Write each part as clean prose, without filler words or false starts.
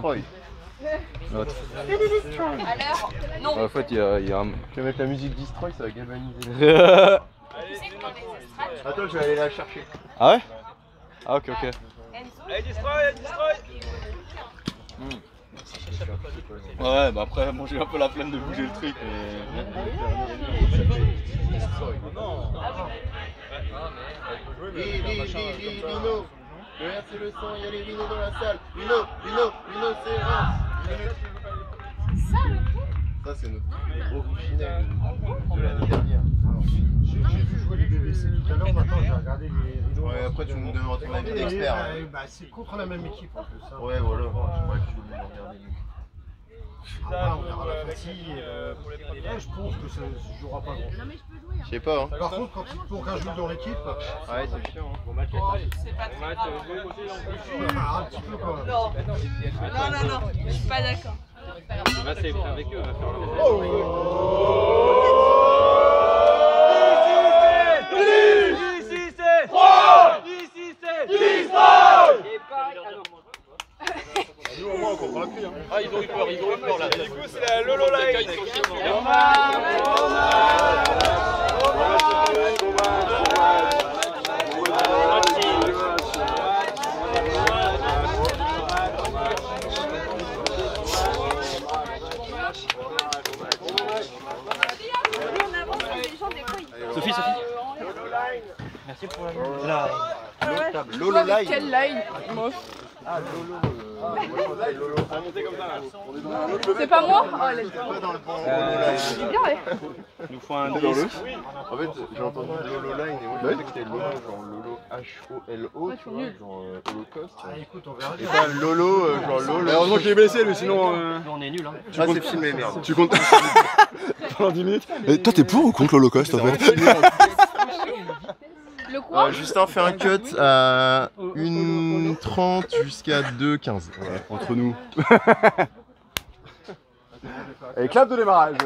Destroy. L'autre. Alors, non. En fait, il y a un... Je vais mettre la musique Destroy, ça va galvaniser. Tu sais que dans les estrades, Attends, je vais aller la chercher. Ah ouais? Ah ok ok. Enzo. Allez, Destroy, Destroy. Ouais bah après bon j'ai un peu la flemme de bouger le truc mais... Vino. Le R c'est le sang, il y a les vinos dans la salle. Vino, c'est rare. Ça, le coup. Ça c'est notre originel de l'année dernière. J'ai vu jouer les BBC tout à l'heure, maintenant j'ai regardé les rideaux. Ouais, après tu nous demandes ton avis d'expert. Bah, c'est contre la même équipe en plus. Hein. Ouais, voilà, j'aimerais que tu le regardes. Après, on verra la fatigue. Je pense que ça ne se jouera pas grand. Je sais pas, hein. Par contre, quand il faut qu'un joue dans l'équipe, Ouais, c'est chiant. Hein. Oh, c'est pas très grave. un petit peu quand même. Non, je suis pas d'accord. Là, c'est avec eux, on va faire le Nous au moins on comprend plus hein. Ah ils ont eu peur là. Du coup c'est la Lolo Line. Sophie. Merci pour la... Lolo Line. Quelle line? Ah, Lolo. C'est pas moi? Oh, elle est Pas dans le bon Lolo C'est Line. bien, ouais. nous faut un disque. En fait, j'ai entendu Lolo Line et moi je pensais que c'était Lolo, genre Lolo H-O-L-O, tu vois, genre Holocauste. Ah, écoute, on verra bien. Pas Lolo, genre Lolo. Heureusement qu'il est blessé lui sinon... On est nuls hein. Ah, c'est filmé, merde. Tu comptes pendant 10 minutes. Et toi t'es pour ou contre l'Holocauste en fait? Le quoi? Justin fait un cut à 1h30 jusqu'à 2h15. Voilà, entre nous. Et clap de démarrage.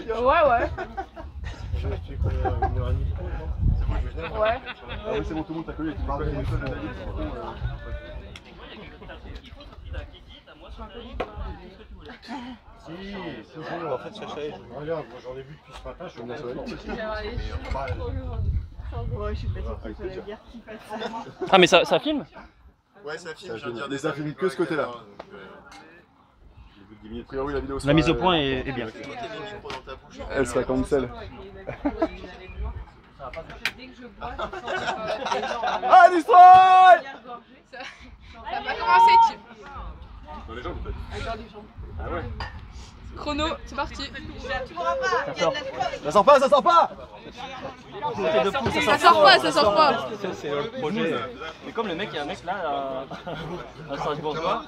Ouais. Ouais. Ah oui c'est bon tout le monde t'a connu, tu parles de l'école de David. Si, toujours. En fait, Sacha, regarde, moi j'en ai vu depuis ce matin, je suis bien sur la liste. Ah mais ça filme? Ouais, ça filme, je viens de dire Mais ça filme que ce côté-là. A priori la vidéo sera... La mise au point est bien. Elle sera cancel. Dès que je bois, Ah Destroy! ça va commencer, Tim. Dans les jambes peut-être. Ah ouais. Chrono, c'est parti. Ça sort pas. Ça sort pas. C'est le projet. Mais comme le mec, il y a un mec là à Strasbourgeois,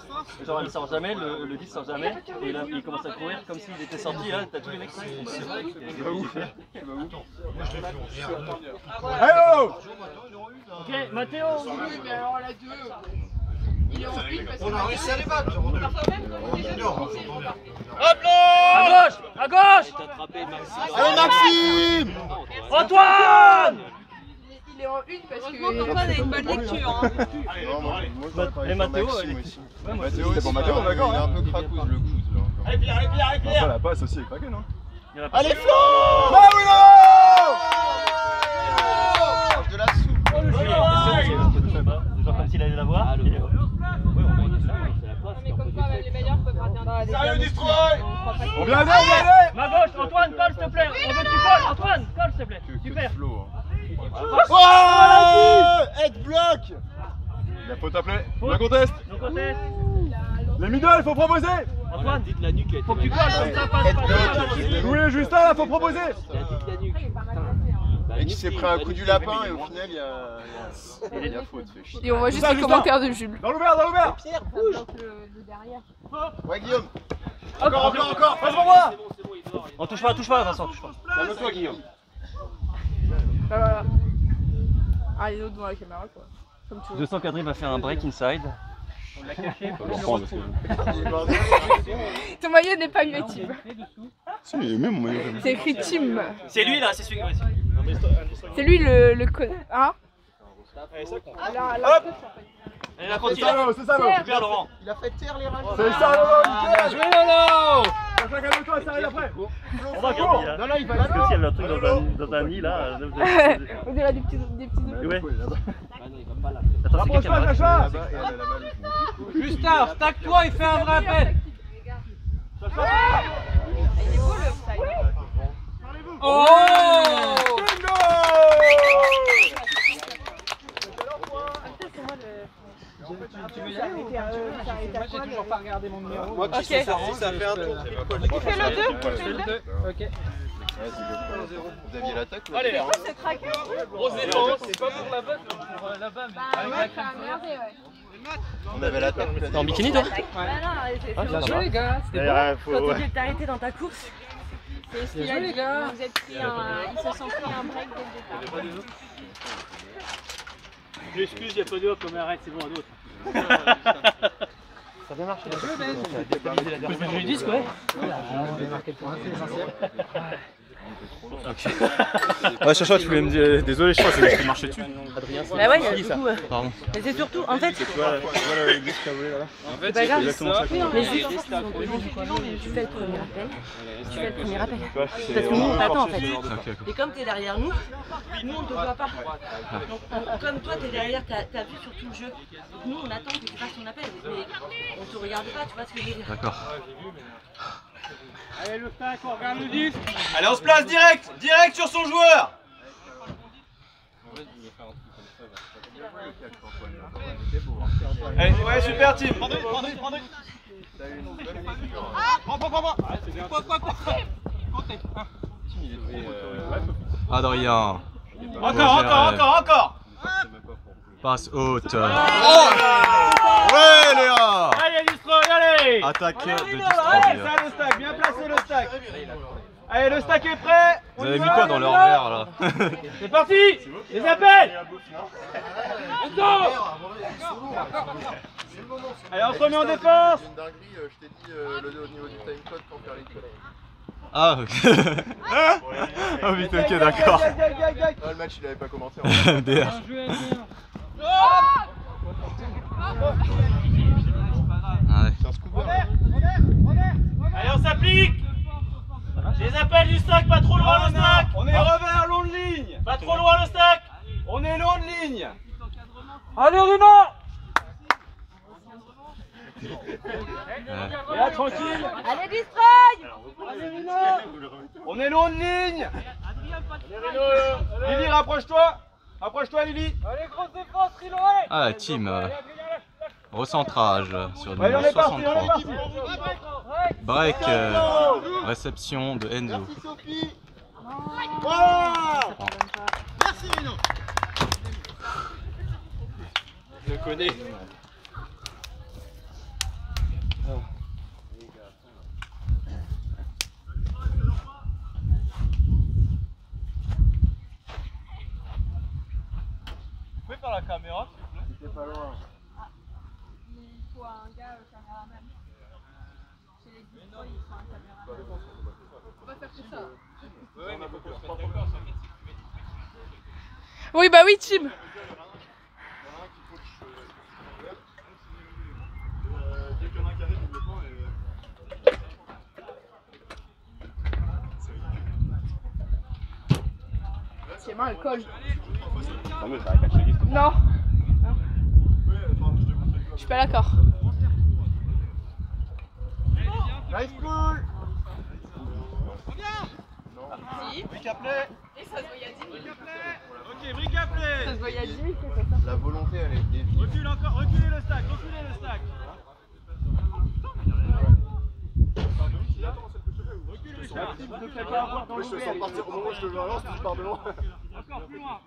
genre il sort jamais, le disque sort jamais, et là il commence à courir comme s'il était sorti, là t'as tous les mecs qui sont Hello! Ok, Mathéo! Oui, mais alors la 2. Il est en une parce On a réussi à les battre. Hop là! À gauche! Allez Maxime! Antoine! Il est en une parce que. Antoine a une bonne lecture. Hein. Non, moi je travaille Et sur Mathéo, Maxime aussi. Mathéo C'était pour Mathéo, d'accord, il est un peu cracouze le coude là. Allez, Pierre! Après la passe aussi est craquée non? Allez Flo! De la soupe! Genre comme s'il allait la voir. Ouais, on a une c'est la place. Mais comme quoi, les meilleurs peuvent rater un. Sérieux Destroy! On vient aller! Ma gauche, Antoine, colle s'il te plaît! On veut que tu colles, Antoine, colle s'il te plaît! Super! Oh! Aide bloc! La faute appelée, on conteste! Donc on teste! Les middle, faut proposer! Antoine, dites la nuque, faut que tu colles comme ça, passe. Oui, Justin, là, faut proposer! Le mec il s'est pris un coup du lapin et au final il y a faute. Et on voit juste les commentaires de Jules. Dans l'ouvert! Pierre, bouge le derrière. Ouais Guillaume! Encore! Passe pour moi! On touche pas, Vincent, touche pas. Calme-toi Guillaume! Voilà. Ah, les autres devant la caméra quoi. Comme tu veux. 200 Quadri va faire un break inside. On l'a caché. Ton maillot n'est pas mieux, Tim. Si, il est même mon maillot. C'est écrit Tim. C'est lui là, c'est celui. C'est lui le. Hein? Allez, ça compte. Hop. Allez, la continue. C'est ça, Super, Laurent. Il a fait taire les rages. C'est ça, Lolo. Bien joué, Lolo. Calme-toi, ça arrive après. On va regarder là. Non, là, il va Parce que s'il y a un truc dans un nid là. On dirait des petits œufs. Ouais. Attends, c'est qui a la Sacha. Gustave, stack-toi et fais un vrai appel. Il est beau le offside. Oh! Moi, tu sais, ça fait un tour. Fais le 2. Ok. Vous aviez l'attaque là? Allez, C'est traqué. grosse défense, c'est pas pour là-bas, c'est pour là-bas. Ouais, ça a merdé, ouais. On avait l'attaque. T'es en bikini toi? Bah non, c'est Bien joué les gars, c'était bon. quand tu dis de t'arrêter dans ta course. C'est ce qu'il a dit. Vous êtes pris ils se sont pris un break dès le départ. Je m'excuse, il n'y a pas de hop, mais arrête, c'est bon, un autre. Ça a bien marché. Je lui dis quoi? Ouais, Chacha, tu voulais me dire. Désolé, Chacha, c'est que je marchais dessus. Bah ouais, du coup. Pardon. Mais c'est surtout, en fait. Tu vois le glisse qu'a volé là? En fait, Pas grave. exactement ça. Mais juste, tu fais le premier appel. Tu fais le premier appel. Parce que nous, on t'attend en fait. Et comme tu es derrière nous, nous on te voit pas. Donc, comme toi, tu es derrière, tu as vu sur tout le jeu. Donc, nous, on attend que tu fasses ton appel. Mais on te regarde pas, tu vois ce que je veux dire. D'accord. allez, le stack, on regarde le disque. Allez, on se place direct sur son joueur. Allez, ouais, super team. Adrien. Encore. Passe haute. Oh ouais, Léa. Allez, Destroy, allez. Attaquer de Allez, Destroy. ça, le stack, bien placé le stack. Allez, le stack est prêt. Vous avez mis quoi dans leur verre là? C'est parti. Les appels. Allez, on se remet en défense. Une dinguerie, je t'ai dit au niveau du time code quand faire les codes. Ah ok. Oh vite, ok, d'accord. Ah, le match il avait pas commencé. MDR. Ouais. C'est un scuba. Allez, on s'applique. Les appels du stack, pas trop loin le stack. On est revers, long de ligne. Pas trop loin le stack. On est long de ligne. Allez, Rina. Et là, tranquille. Allez, Destroy. Allez, Rina. On est long de ligne. Lily, rapproche-toi. Rapproche-toi, Lily. Allez, grosse défense, Rino. Ah la team. Recentrage sur le Allez, on numéro est parti, on est 63. parti. Break, réception de Enzo. Merci Sophie. Merci, Lino. Je le connais. Vous pouvez faire la caméra, s'il vous plaît? C'était pas loin. Il faut un gars caméraman. Chez les Destroy, il faut un caméraman. On va faire que ça. Oui, mais faut qu'on se mette d'accord. Oui, bah oui, Tim. C'est main, elle colle. Non. Je suis pas d'accord. Nice pull. Brick à play. Et ça se voit il y a 10 minutes. Ok, brick à play. Ça se voit il y a 10 minutes, c'est ça. La volonté elle est déviée. Recule encore, reculez le stack, reculez le stack. Recule Richard. Ne fais pas avoir dans Je te sens partir au moment où je te balance, tu pars de loin. Encore plus loin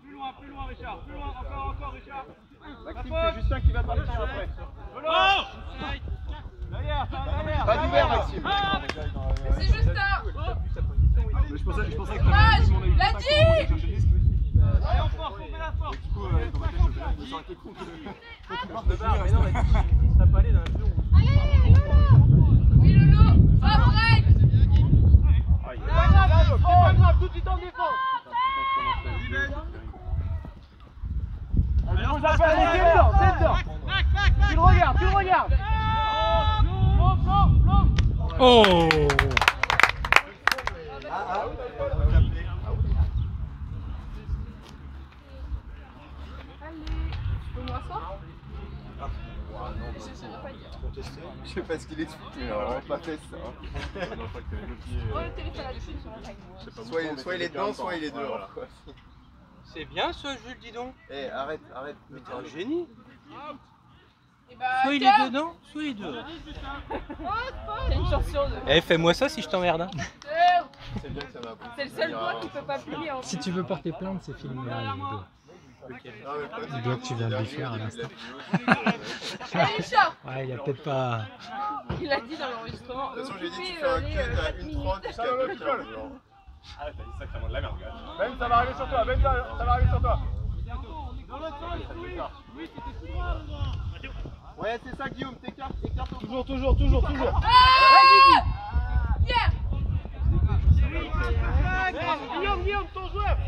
Richard. Plus loin, encore Richard. Maxime, c'est Justin qui va parler sur après. Oh derrière. Pas d'hiver Maxime. C'est juste un. Je pensais que L'a dit. Allez, on force, on met la force. mais non, mais ça peut aller dans la zone. Oui, Lolo. Va break. C'est pas grave, tout de suite en défense. Allez, vous appelle, t'es dedans, t'es dedans. Tu le regardes, tu le regardes. Oh! Je sais pas ce qu'il explique, mais on n'a pas fait ça. Soit il est dedans, soit il est dehors. C'est bien ce Jules, dis donc. Eh, arrête. Mais t'es un génie. Bah, Soit il est dedans, soit il est dehors. T'as une chance sur deux. Eh, fais-moi ça si je t'emmerde. Hein. C'est bien que ça m'a pris. C'est le seul doigt qui peut pas plier en Si tu veux porter plainte, c'est filmé là, le doigt. Le doigt que tu viens de lui faire à l'instant. Ouais, il a peut-être pas... Il a dit dans l'enregistrement. De toute façon, j'ai dit tu fais un cut à 1:30 jusqu'à 2:15. Ah, t'as dit sacrément de la merde, gars. Ben, ça va arriver sur toi, Ben, ça va arriver sur toi. Ouais, c'est ça, Guillaume, t'écartes. Toujours. Guillaume, ton joueur.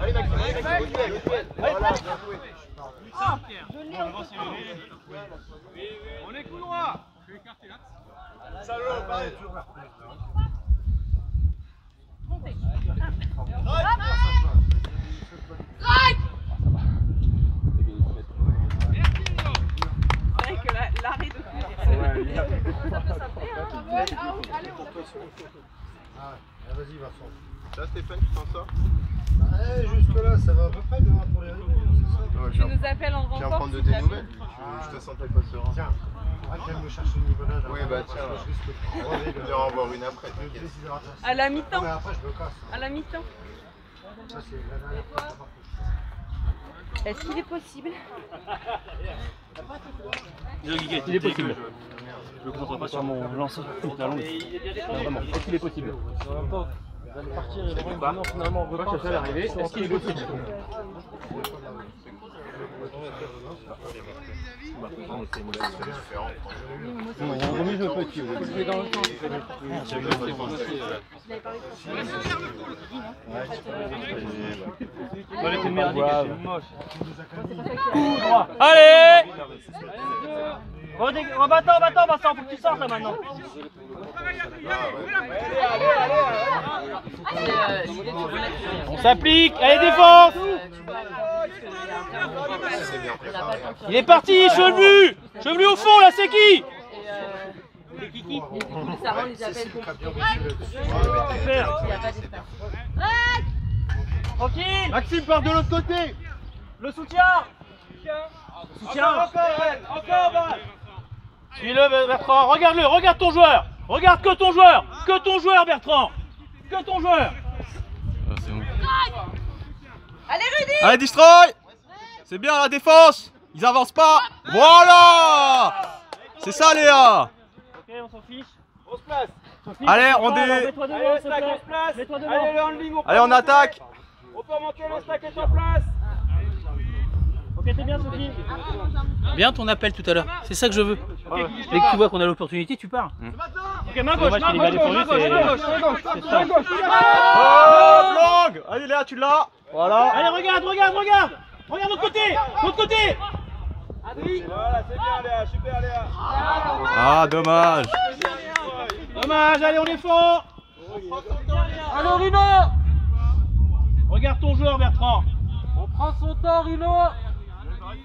Allez, Maxime, voilà, bien joué. On est coup droit. Salaud, pareil. C'est vrai que l'arrêt de coups. Vas-y, Vincent. Ça, Stéphane, tu t'en sors? Jusque là, ça va à peu près demain pour les réunions, c'est ça? Tu nous appelles en Je viens renfort. prendre de tes nouvelles. Je te sentais pas serein. Tiens, arrête de me chercher une limonade. Oui, bah tiens, je vais en boire une après, t'inquiète. À la mi-temps. Mais après, je me casse. À la mi-temps. Ça, c'est la dernière fois. Est-ce qu'il est possible? Il est possible. Je ne concentre pas sur mon lancer. Vraiment. Est-ce qu'il est possible? Partir et vraiment finalement on veut pas que ça va arriver. Est-ce qu'il est possible? On remise le petit. C'est dans le temps. Allez! Rebattant, Vincent, faut que tu sortes là maintenant. On s'applique, allez défense. Il est parti, chevelu au fond là, c'est qui? Et du coup, ça rend les appels compliqués. Tranquille. Maxime, part de l'autre côté. Le soutien. Encore, suis-le, Bertrand, regarde-le, regarde ton joueur. Regarde que ton joueur, Bertrand. Que ton joueur. Allez, Rudy! Allez, destroy! C'est bien la défense! Ils avancent pas! Voilà! C'est ça, Léa! Ok, on s'en fiche. On se place. Allez, on dé... Mets-toi devant, s'il te plaît. Mets-toi devant. Allez, le handling, Allez, on attaque! On peut monter, le stack est en place. Ok, t'es bien, Sophie. Bien ton appel tout à l'heure, c'est ça que je veux. Dès que tu vois qu'on a l'opportunité, tu pars. Ok, main gauche. Oh, Blanc! Allez, Léa, tu l'as! Voilà! Allez, regarde. Regarde l'autre côté. Voilà, c'est bien, Léa. Super, Léa. Ah, dommage! Dommage, allez, on défend. Allô, Rino. Regarde ton joueur, Bertrand. On prend son temps, Rino.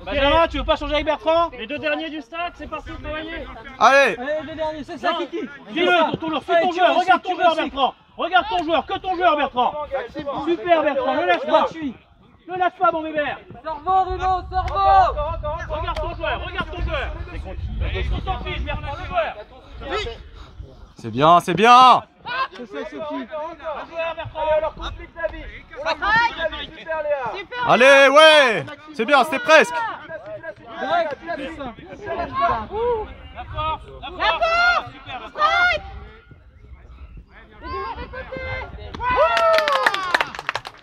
Benjamin, tu veux pas changer avec Bertrand? Les deux derniers du stack, c'est parti, travailler. Allez! Les deux derniers, c'est ça, Kiki. Dis-le, ton joueur, regarde ton joueur, Bertrand. Regarde ton joueur, que ton joueur, Bertrand. Super, Bertrand, ne lâche pas. Ne lâche pas, mon bébé. Cerveau, Rino, cerveau. Regarde ton joueur. On s'en fiche, Bertrand, le joueur. C'est bien! C'est ça, Sophie. Un joueur, Bertrand. Alors, complique la vie. Super, Léa. Allez, ouais! C'est bien, c'était presque!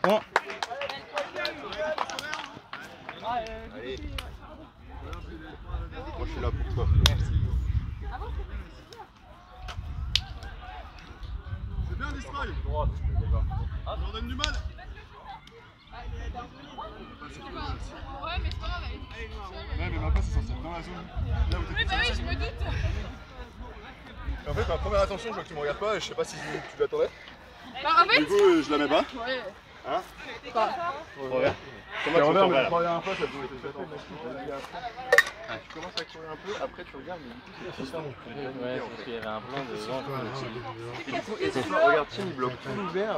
Bon. Allez. Moi, je suis là pour toi. C'est bien, destroy. On donne du mal. Ouais, mais maintenant c'est censé être dans la zone. Là où t'es. Oui, bah oui, je me doute. Et en fait, ma première attention, je vois que tu me regardes pas et je sais pas si tu l'attendais. Bah, en fait. Du coup, je la mets pas. Ouais. Hein? Quoi? Regarde. Comment tu regardes, mais la première fois, ça devait être fait. Tu commences à courir un peu, après tu regardes, mais du coup c'est ça. Ouais, parce qu'il y avait un plan de vent. Et c'est ça, regarde, Tim, il bloque tout l'ouvert.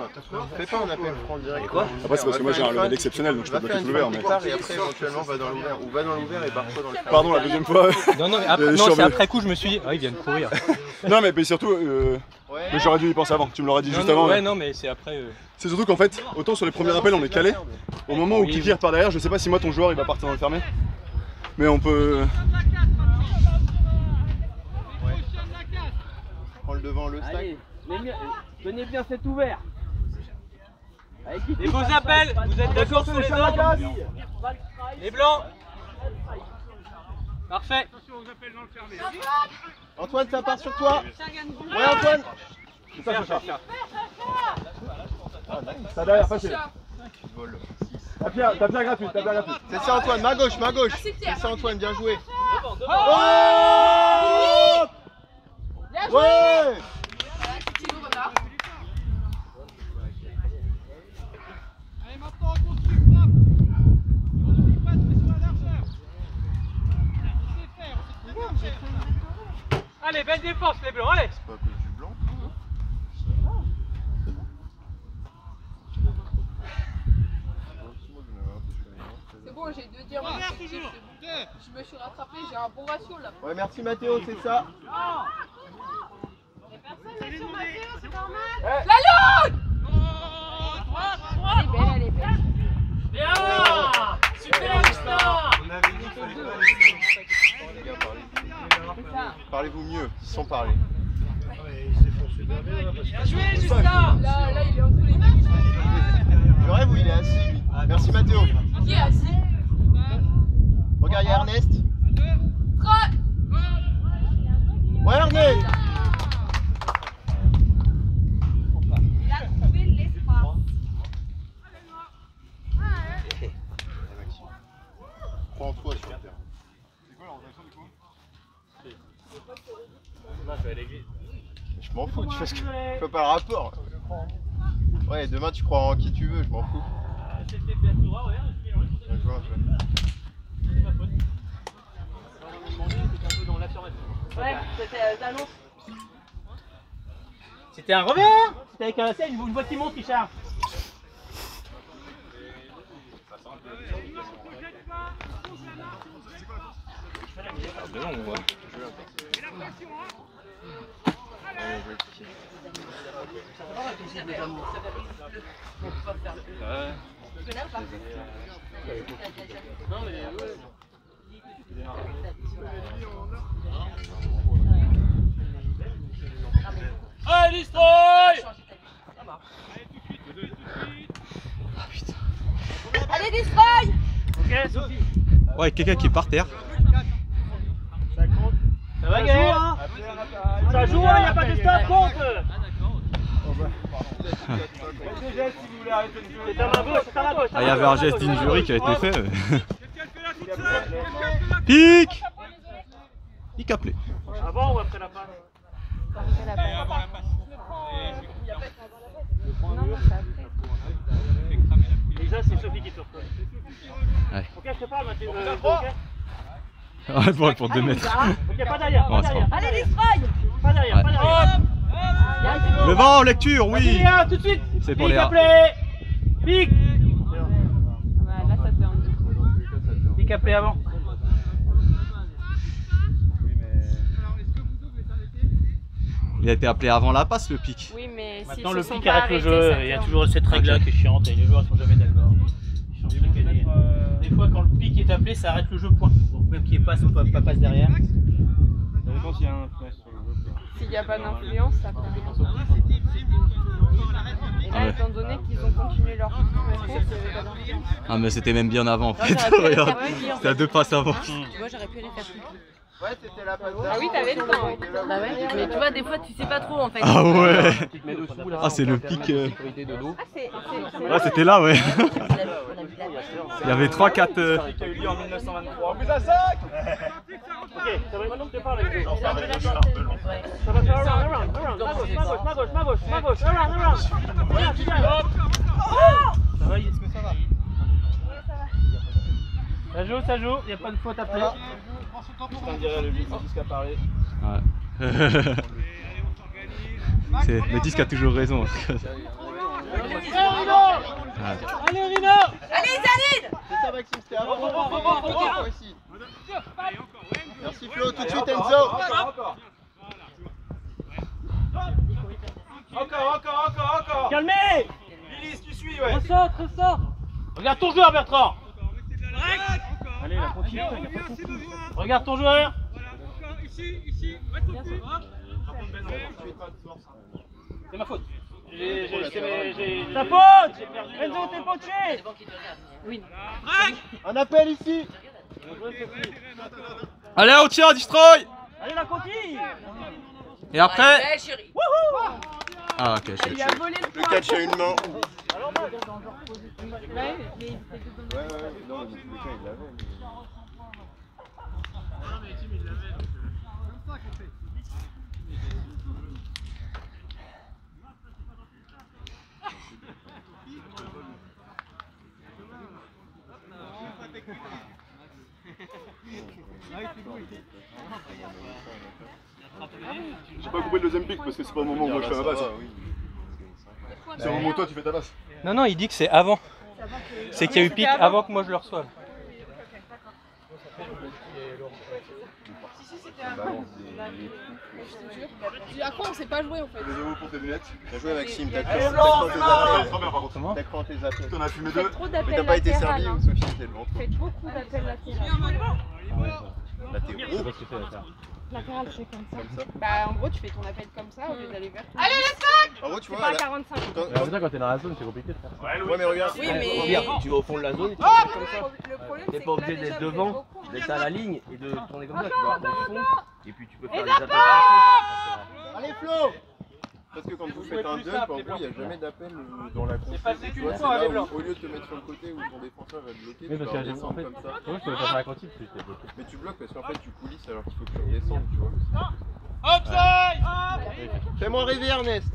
Fais pas un appel franc direct. Quoi? Après, c'est parce que moi j'ai un level exceptionnel, donc je peux bloquer tout l'ouvert. Et après, éventuellement, va dans l'ouvert. Ou va dans l'ouvert et barre-toi dans le fermé. Pardon, la deuxième fois. Non, non, mais après, non, c'est après coup, je me suis dit, ah, ils viennent courir. Non, mais surtout, mais j'aurais dû y penser avant. Tu me l'aurais dit juste avant. Ouais, non, mais c'est après. C'est surtout qu'en fait, autant sur les premiers appels, on est calé. Au moment où Kiki repart derrière, je sais pas si moi ton joueur il va partir dans le fermé. Mais on peut. Prends le devant, le stack. Allez, tenez bien cet ouvert. Les beaux appels, vous êtes d'accord sur les ordres? Les blancs. Parfait. Antoine, ça part sur toi. Ouais, Antoine. Ça derrière, facile. T'as bien gratuit, C'est ça, Antoine, ma gauche. C'est ça, Antoine, bien joué. Oh Bien joué. ouais. Petit nouveau retard. Allez, maintenant on construit, frappe. On ne pas de sur la largeur. On sait faire. Allez, belle défense les blancs, allez. C'est pas à cause du blanc. C'est bon, j'ai 2 diamants. Je me suis rattrapé, j'ai un bon ratio là. Ouais, merci Mathéo, c'est ça. La longue. Elle est belle. Bien. Super, Justin. On avait dit qu'il fallait pas les gars, parlez-vous mieux, sans parler. Bien joué, Justin. Là, il est entre les mains. Je rêve où il est assis, lui. Merci Mathéo. Qui est assis? Regarde, il y a Ernest. Trois. Ouais, Ernest. Il a trouvé l'espace. Prends en toi sur le terrain. C'est quoi l'orientation du coup? Je m'en fous, tu fais ce que. Je fais pas le rapport. Ouais, demain tu crois en qui tu veux, je m'en fous. Ouais, c'était d'annonce. C'était un revers. C'était avec un ciel, une voix qui monte, Richard. Allez, destroy! Allez, destroy! Ok, Sophie. Ouais, quelqu'un qui est par terre. Ça va, Gaël? Ça joue, il n'y a pas de stop, compte! C'est à ma gauche, c'est à ma gauche. Ah, il y avait un geste d'injury qui a été fait. Pique! Pique appelé. Avant ou après la passe? Après la passe. Non, c'est après. Lisa, c'est Sophie qui te reçoit. Ouais. Ok, je te parle, Mathieu. Ouais, pour 2 mètres. Ok, pas derrière, Ouais, pas c'est derrière. Allez, destroy! Pas derrière, pas derrière. Le vent, lecture, oui! Viens, tout de suite! C'est pour Pique les A. appelé! Pique! Là, ça tourne. Pique appelé avant. Il a été appelé avant la passe, le pic. Oui, mais si Maintenant, le pique arrête le jeu. Il y a toujours cette règle-là qui est chiante et les joueurs ne sont jamais d'accord. Des fois, quand le pique est appelé, ça arrête le jeu, point. Donc, même qu'il n'y ait passe ou pas passe derrière. Ça dépend s'il y a un influence sur le jeu. S'il n'y a pas d'influence, ça fait rien. Et là, étant donné qu'ils ont continué leur continuation, c'est pas d'influence. Ah, mais c'était même bien avant en fait. j'aurais pu les Regarde, faire plus vite, en c'était à fait. 2 passes avant. Tu vois, j'aurais pu les faire plus. Ouais, c'était la passe. Ah oui, t'avais le temps. Oui. Bah ouais, mais tu vois, des fois, tu sais pas trop en fait. Ah ouais! Ah, c'est le pic. Ah, c'est. Ah, c'était là, ouais. On a vu la Il y avait 3-4. qui a eu lieu en 1923. Plus à 5. Ok, ça va maintenant que tu parles avec eux. Ça va faire around, ma gauche, around. Ça va, est-ce que ça va? Ça joue, il n'y a pas de faute à faire. On dirait le but qui a parlé. Ouais. Le disque a toujours raison. Allez Rino! Allez Zanine! C'est ça Maxime, c'était avant. Merci Flo, tout de suite Enzo. Encore. Calmez! Lily, tu suis, ouais. Ressort. Regarde ton joueur, Bertrand. Allez, là, continue. Regarde ton joueur. Ici. C'est ma faute. Ta faute! Enzo, t'es poché! Oui. Un appel ici. Allez, on tient, destroy. Allez, la coquille! Et après. Belle chérie. Ah, ok, je Il a volé le Le point. catch à une main. Ouais, mais Ouais, non, mais le cas il l'avait. J'ai pas compris le deuxième pic parce que c'est pas le moment où moi je fais ma passe. C'est au moment où toi tu fais ta passe. Non, il dit que c'est avant. C'est qu'il y a eu pic avant que moi je le reçoive. à quoi on sait pas jouer en fait. Désolé pour tes lunettes. T'as joué Maxime, t'as Très cru bien par contre. Comment? T'as cru en tes appels. T'en as fumé Faites deux. trop Mais d'appels t'as pas été latérales, servi hein. ou Sophie était devant toi. Faites beaucoup d'appels latérales. Latéraux. Latéral c'est comme ça. Comme ça. Bah en gros tu fais ton appel comme ça au lieu d'aller vers. En gros, tu C'est vois, pas à là, 45. Quand t'es dans la zone, c'est compliqué de faire ça. ouais, mais regarde. Oui mais. Regarde, tu vas au fond de la zone et tu Oh, fais comme ça. le problème T'es c'est pas que là obligé déjà d'être vous devant, faites beaucoup. d'être à la ligne et de tourner comme ça. Tu vas au fond et puis tu peux faire des appels. Allez Flo. Parce que quand vous faites un dump, en gros, il n'y a jamais d'appel dans la course. passé Tu qu'une vois, c'est fois, là les où, blancs. au lieu de te mettre sur le côté où ton défenseur va te bloquer, Oui, tu parce vas que en redescendre fait, comme ça. moi je peux pas faire la quantité parce que j'étais bloqué. Mais tu bloques parce qu'en fait tu coulisses alors qu'il faut que tu redescendes, tu vois. Offside! Fais-moi rêver Ernest.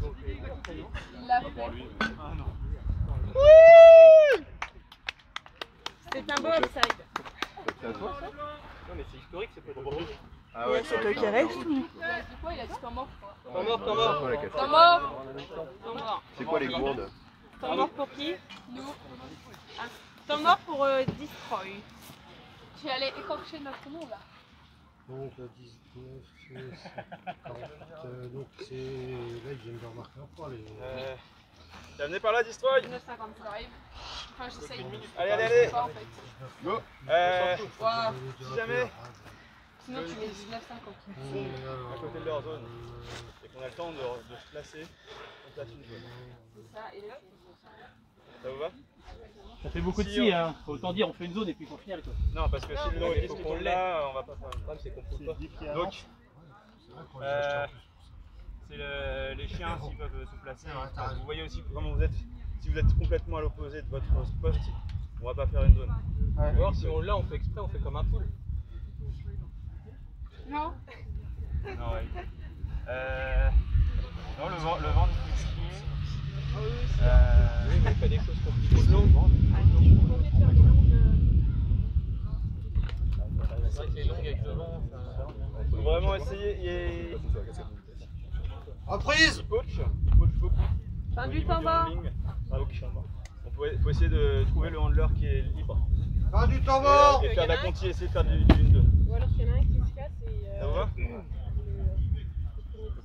C'est un beau offside. C'est à toi ça? Non mais c'est historique, c'est pas drôle. Ah ouais, C'est toi qui reste. Il a dit quoi? Il a dit temps mort. Temps mort. Temps mort. C'est quoi les gourdes? Temps mort pour qui? Nous. Temps mort pour Destroy. Tu allais écorcher notre nom là. Donc 19, 40, donc c'est... Là ils viennent de remarquer un point les... T'es amené par là, Destroy? 19,50 ça arrive. Enfin j'essaye. Allez. Pas, en fait. Go. Ouah. Si jamais, Sinon tu mets 19,50. à côté de leur zone, et qu'on a le temps de se placer, on place une zone. C'est ça. Et là Ça vous va? Ça fait beaucoup de si, hein. Faut autant dire, on fait une zone et puis qu'on finit quoi. Non, parce que si le nom est disque qu'on l'a, on va pas faire. Le problème, c'est qu'on peut pas. Donc, c'est les chiens s'ils peuvent se placer. Vous voyez aussi comment vous êtes. Si vous êtes complètement à l'opposé de votre poste, on va pas faire une zone. Ou alors si on l'a, on fait exprès, on fait comme un pool. Non. Non, ouais. Non, le vent du flexier. On fait des choses compliquées. C'est vrai que les longues avec le vent, Faut vraiment essayer. Reprise. Coach beaucoup. Fin Au du niveau temps mort. handling. Faut essayer de trouver le handler qui est libre. Fin du temps mort. Et faire de la conti, essayer de faire du 1-2. Ou alors qu'il y en a un qui se casse et. Ça vous va? Donc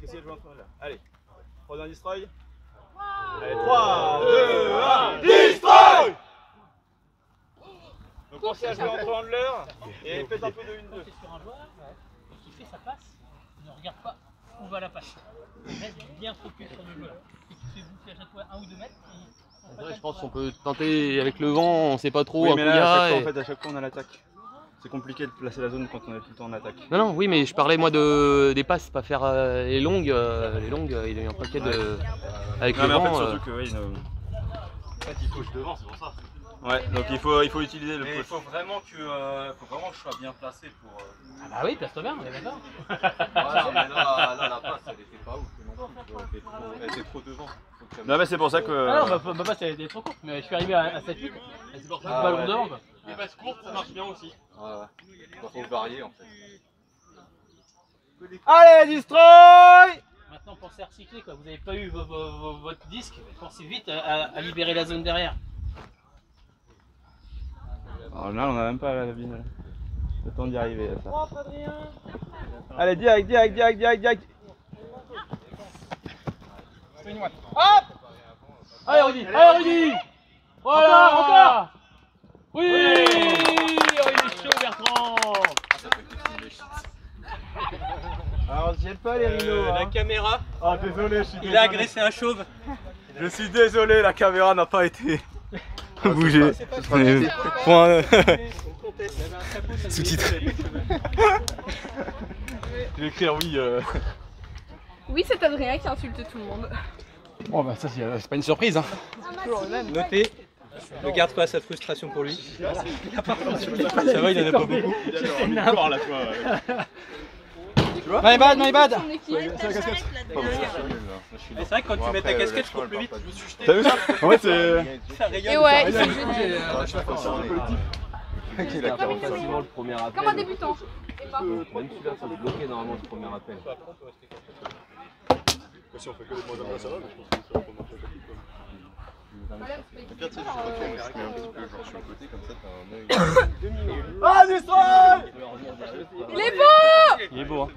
essayez de jouer entre là. Allez, 3 1 destroy. Allez, 3, 2, 1, destroy! Donc pensez à jouer entre handlers et faites un peu de 1-2. c'est sur un joueur et qui fait sa passe, ne regarde pas où va la passe. Reste bien focus sur le joueur. Et qui fait bouffer à chaque fois 1 ou 2 mètres. Je pense qu'on peut tenter avec le vent, on sait pas trop. Oui, un mais coup, là, à chaque fois on a l'attaque. C'est compliqué de placer la zone quand on est tout le temps en attaque. Non, oui, mais je parlais moi des passes, pas faire les longues. Il y a eu un paquet de. Avec Non, le mais en vent. fait, surtout que, oui, En fait, il push devant, c'est pour ça. Ouais, donc il faut utiliser le Mais push. il faut vraiment que je sois bien placé pour. Ah bah oui, place-toi bien, on est d'accord. Ouais, mais là, la passe, elle était pas ouf non plus. Elle était trop devant. Non, mais c'est pour ça que. Ah non, ma passe elle est trop courte, mais je suis arrivé à 7-8. Et c'est pour ça que le ballon devant quoi. Les passes courtes, ça marche bien aussi. Ouais, ouais. Faut varier en fait. Allez, destroy! Maintenant pensez à recycler quoi, vous n'avez pas eu votre disque, pensez vite à libérer la zone derrière. Alors là, on n'a même pas la bine. Le temps d'y arriver. Ça. Allez, direct. Hop! Allez, Rudy! Voilà! Encore! Oui! Oh, il est chaud, Bertrand! Alors, je gêne pas les rhinos. La caméra. Ah, désolé, je suis désolé. Il a agressé un chauve. Je suis désolé, la caméra n'a pas été bougée. Point. Sous-titré. Je vais écrire oui. Oui, c'est Adrien qui insulte tout le monde. Bon, bah, ça, c'est pas une surprise. Hein. Toujours le même. Notez. Ne garde pas sa frustration pour lui. Ça va, il en a pas beaucoup. Encore là, toi. My bad. Son équipe. C'est vrai que quand tu mets ta casquette, je cours plus vite. T'as vu ça? En fait, c'est. Et ouais, ils sont géniaux. Il a facilement le premier appel. Comme un débutant. Et pas. Même celui-là, ça se bloquait normalement ce premier appel. Si on fait que des points comme ça va, mais je pense que ça va pas marcher. Le pire, tu sais, je crois que je mets un petit peu genre sur le côté, comme ça t'as un œil. Ah, destroy! Il est beau! Il est beau, hein.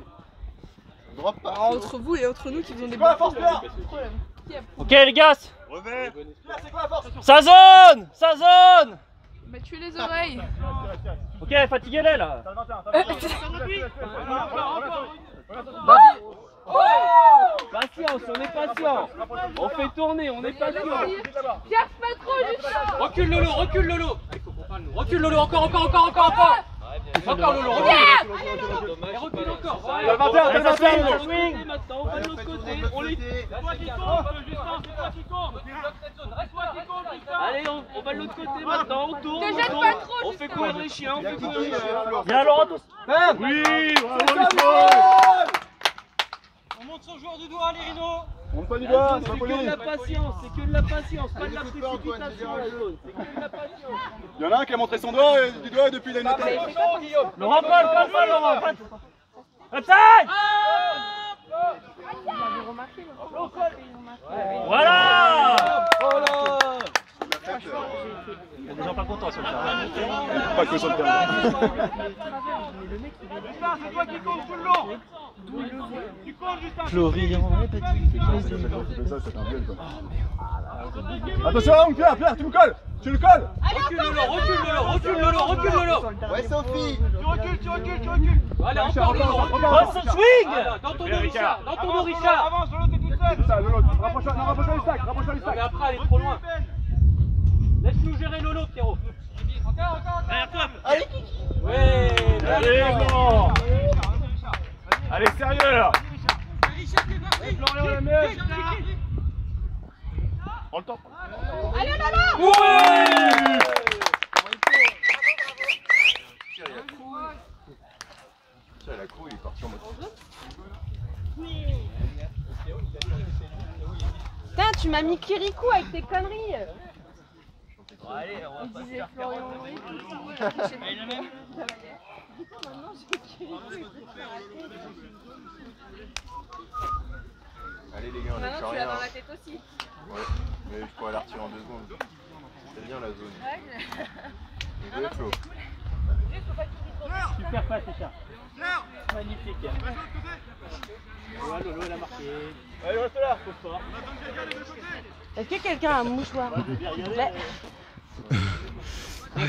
Drop pas. Alors, entre vous et entre nous qui faisons des Quoi la force là? problème. Ok les gars! Revers. C'est quoi la force? Sa zone! Bah, tuez les oreilles. Ok, fatiguez-les là! Patience, on est patient! On fait tourner, on est patient! Cherche pas trop du chat. Recule Lolo! Il faut qu'on parle nous! Recule Lolo, encore! Encore Lolo, recule! Et recule encore! Voilà. T'as le 21, Swing! Maintenant, on va de l'autre côté! On les... C'est toi qui compte, Justin! C'est toi qui compte! Reste-toi qui compte, Justin! Allez, on va de l'autre côté maintenant! On tourne! Te jette pas trop, On fait Justin. courir les chiens! On fait courir les chiens! Viens Laurent, tous! Oui, On monte son joueur du doigt, les rhinos. on pas du doigt, c'est pas C'est que poli. de la patience, c'est que de la patience, pas de la précipitation la zone, c'est que de la patience. Il y en a un qui a montré son doigt et du doigt et depuis il a une attaque. Laurent, pas, Laurent! Upside! Voilà! Il y a des gens pas contents sur le terrain. Pas que sur le terrain. Justin, c'est toi qui comptes tout le long. Tu comptes, Justin. Florian, Ça, c'est un duel quoi. Attention, Pierre, tu me colles! Tu le colles! Recule Lolo! Ouais, Sophie. Tu recules. Allez, encore Lolo! Swing! Dans ton dos, Richard! Avance, Lolo, t'es toute seule. C'est ça, Lolo, rapproche-toi du stack, rapproche-toi du Non, mais stack. après, elle est trop loin. Laisse-nous gérer Lolo, Pierrot. Encore. Derrière toi. Ouais! Allez, Florent! Allez, sérieux là! Florian, la meilleure. Prends le temps. Allez, Lolo! Ouais! Tiens, la crew, il est parti en mode. Putain, tu m'as mis Kirikou avec tes conneries. Allez, on va pas se faire Florian, Allez les gars, on lâche maintenant tu rien. l'as dans la tête aussi. Ouais, mais je pourrais la retirer en 2 secondes. C'est bien la zone. Les deux flots. Super passe, Richard. Magnifique. Voilà, Lolo, elle a marqué. Allez, reste là! Faut fort. Est-ce que quelqu'un a un mouchoir? Il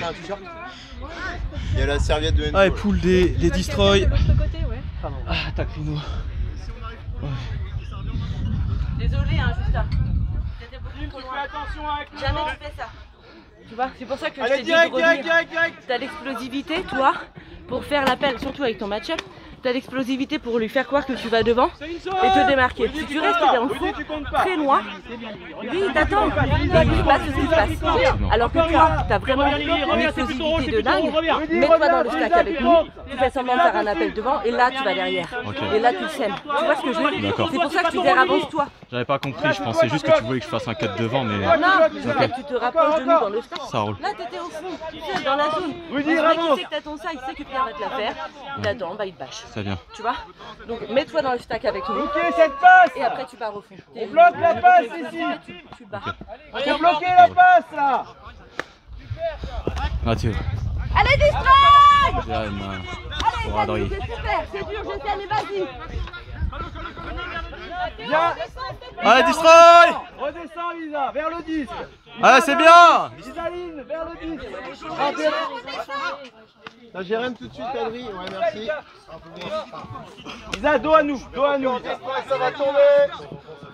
y a la serviette de Enzo. Ah, et poule des destroy. De l'autre côté, ouais. Ah, attaque rhino. Désolé, hein, Justin. T'étais beaucoup trop loin. Fais attention avec Lolo. Jamais tu fais ça. Tu vois, c'est pour ça que je Allez, t'ai dit de revenir. direct. T'as l'explosivité, toi, pour faire l'appel, surtout avec ton match-up. t'as l'explosivité pour lui faire croire que tu vas devant et te démarquer. Si tu restes dans le fond, très loin, lui il t'attend et il se passe ce qui se passe. Alors que toi, t'as vraiment une explosivité de dingue, mets-toi dans le stack avec nous, tu fais semblant de faire un appel devant et là tu vas derrière. Et là tu le sèmes. Tu vois ce que je veux dire? C'est pour ça que je te dis avance-toi. J'avais pas compris, je pensais juste que tu voulais que je fasse un 4 devant, mais... Non, je veux que tu te rapproches de nous dans le stack. Ça roule. Là t'étais au fond, seul dans la zone. Il sait que t'attends ça, il sait que Pierre va te la faire. Il attend, bah il te bâche. C'est bien. Tu vois? Donc mets-toi dans le stack avec nous. Ok, cette passe. Et après tu pars au fond. On bloque la passe ici. Tu bats. On bloque la passe là. Mathieu. Allez, distrait! Allez, Allez, c'est super, c'est dur, je sais, mais vas-y. Viens. Allez, destroy! Redescends Lisa, vers le 10. Allez, c'est bien! Lisaline, vers le 10. Ça gère tout de suite, Adri. Ouais, merci. Lisa, dos à nous, dos à nous. Ça va tomber.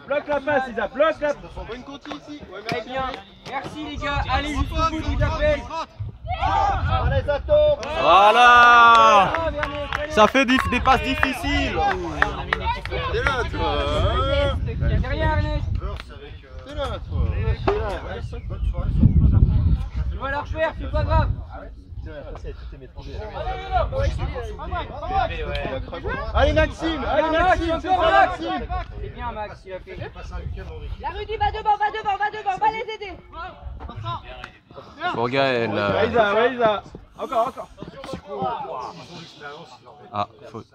Bloque la passe, Lisa, bloque la passe. Bonne conti ici. Ouais, Très bien. Merci les gars, allez jusqu'au bout, je vous appelle. Allez, ça tombe. Voilà! Ça fait des passes difficiles! T'es là, toi. Derrière, Ernest. T'es là, toi. Je vais la refaire, c'est pas grave. Allez, Maxime. Allez, Maxime. C'est ça, Maxime. C'est bien, Max, il a fait. La Rudy va devant, va les aider. Bon, Gaël. Ouais, Isa. Encore. Ah, faute.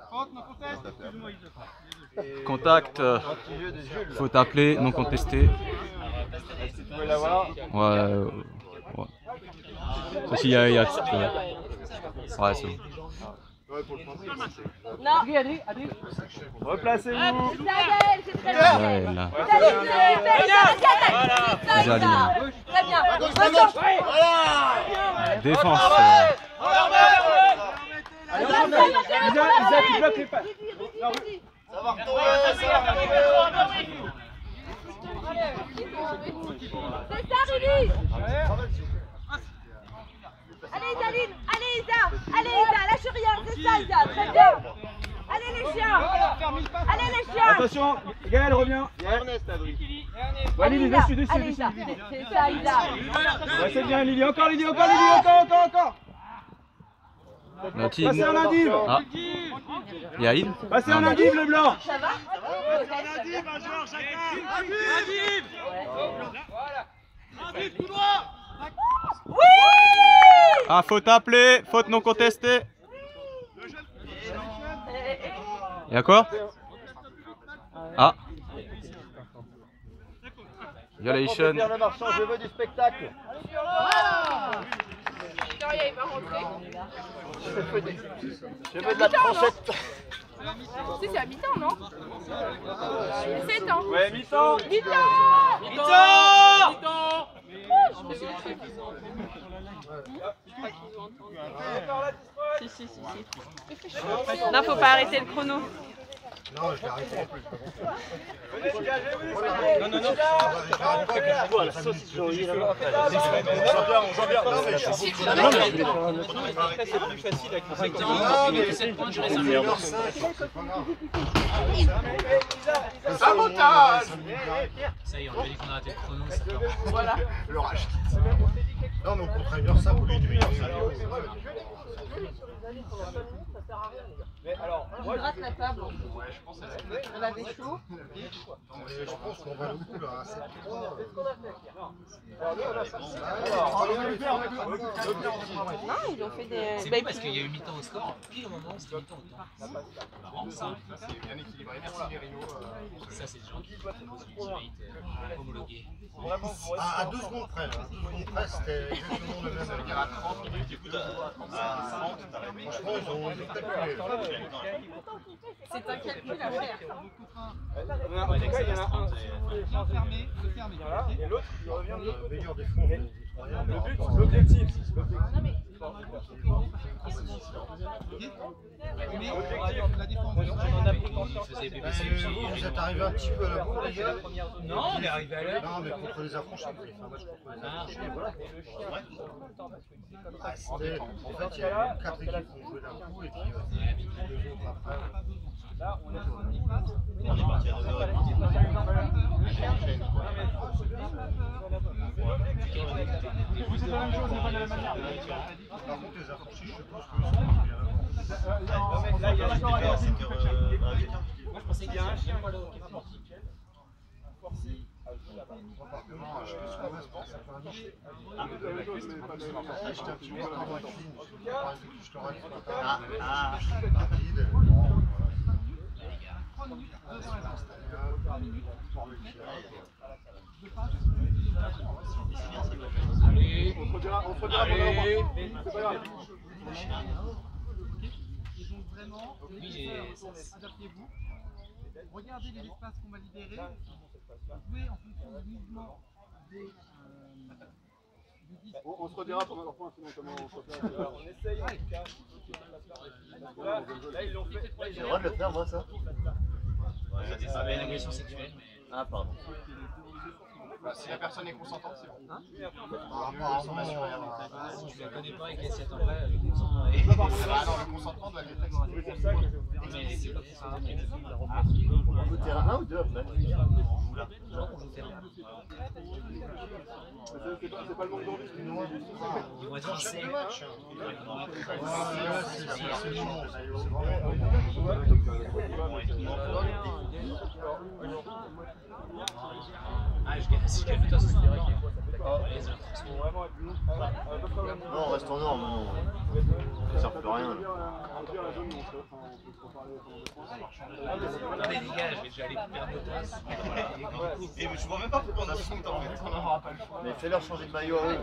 Contact. Faute appelée, non contesté. Ouais. Ça, s'il y a. Ouais, c'est bon. Non. Adri. Replacez-vous. C'est très bien. Ouais, là. Très bien. Défense. Lisa, tu bloques les passes. Ça va retomber. C'est ça, Rudy. Allez, Isaline. Allez, Isa, lâche rien. C'est ça, Isa. Très bien. Allez, les chiens. Attention, Gaël revient. Il y a Ernest, Adri. Allez, dessus. Allez, Isa. C'est ça, Isa. Ouais, c'est bien, Lily. Encore. La team. Passez en indive. Ah. Il y a il. Passez en indive, le blanc. Ça va? Oui! Ah, faute appelée, faute non contestée. Il y a quoi? Ah. Violation. Pierre Le Marchand, je veux du spectacle. Victoria, il va rentrer. Je veux de la tranchette. Si, c'est à mi-temps, non? Il y a 7 ans. Ouais, mi-temps. Si. Non, faut pas arrêter le chrono. Non, je l'ai arrêté en plus. Non. La saucisse jaune. On joue bien. C'est plus facile avec Sabotage. Ça y est, on lui a dit qu'on arrêtait le chrono. Voilà. Le rage. Non, mais on compte une heure ça pour les nuits. Mais alors, Je gratte la table. On a des chauds. Je pense qu'on va beaucoup là. Non, ils ont fait des. C'est bon parce qu'il y a eu mi-temps au score, puis au moment où c'était mi-temps au temps. C'est marrant ça. C'est bien équilibré. Merci Mérino. Ça, c'est des gens qui homologués. À 2 secondes près. 2 secondes près, c'était exactement le même. Ça veut dire à 30 minutes. Du coup, à 30, franchement, ils ont calculé. C'est un calcul à faire. en tout cas, il y en a un fermé. Et l'autre, il revient de l'autre côté. Meilleur des fonds. L'objectif. La défense. On en a pris Vous êtes arrivé un petit peu à la bourre, les gars? Non, on est arrivé à l'heure. Non, mais contre les affranchis, vous avez fait un match contre les affranchis, voilà. Ah, c'était... En fait, il y a 4 équipes qui ont joué d'un coup, et puis 2 autres après. Là, on est parti à 9h30. Par contre, les affranchis, je suppose que là, il y a un chien. Moi, je pensais qu'il y a un chien, moi, là, qui est sportif. Allez, on se redira pendant c'est pas grave. Et donc vraiment, adaptez-vous, regardez les espaces qu'on va libérer, jouez en fonction du mouvement des on se redira pendant leur point, sinon comment on se fait. On essaye en tout cas. Là, ils l'ont fait. J'ai le droit de le faire, moi, ça? Ouais, ça avait une agression sexuelle. Ah, pardon. Si la personne est consentante, c'est bon. Si tu la connais pas et qu'elle s'y attend pas, le consentement est... Ah non, le consentement doit être extrêmement. Mais c'est pas consentement. On joue terrain 1 ou 2 après? Non, on joue terrain. C'est pas le manque d'envie. Ils vont être lancés. C'est Ah, si je calme toi, c'est vrai qu'il non, on reste en norme, non. Ça sert plus à rien. Non mais les gars, je vais déjà aller perdre nos places. Et je vois même pas pourquoi on a son temps, on n'aura pas le choix. Mais fais-leur changer de maillot à eux.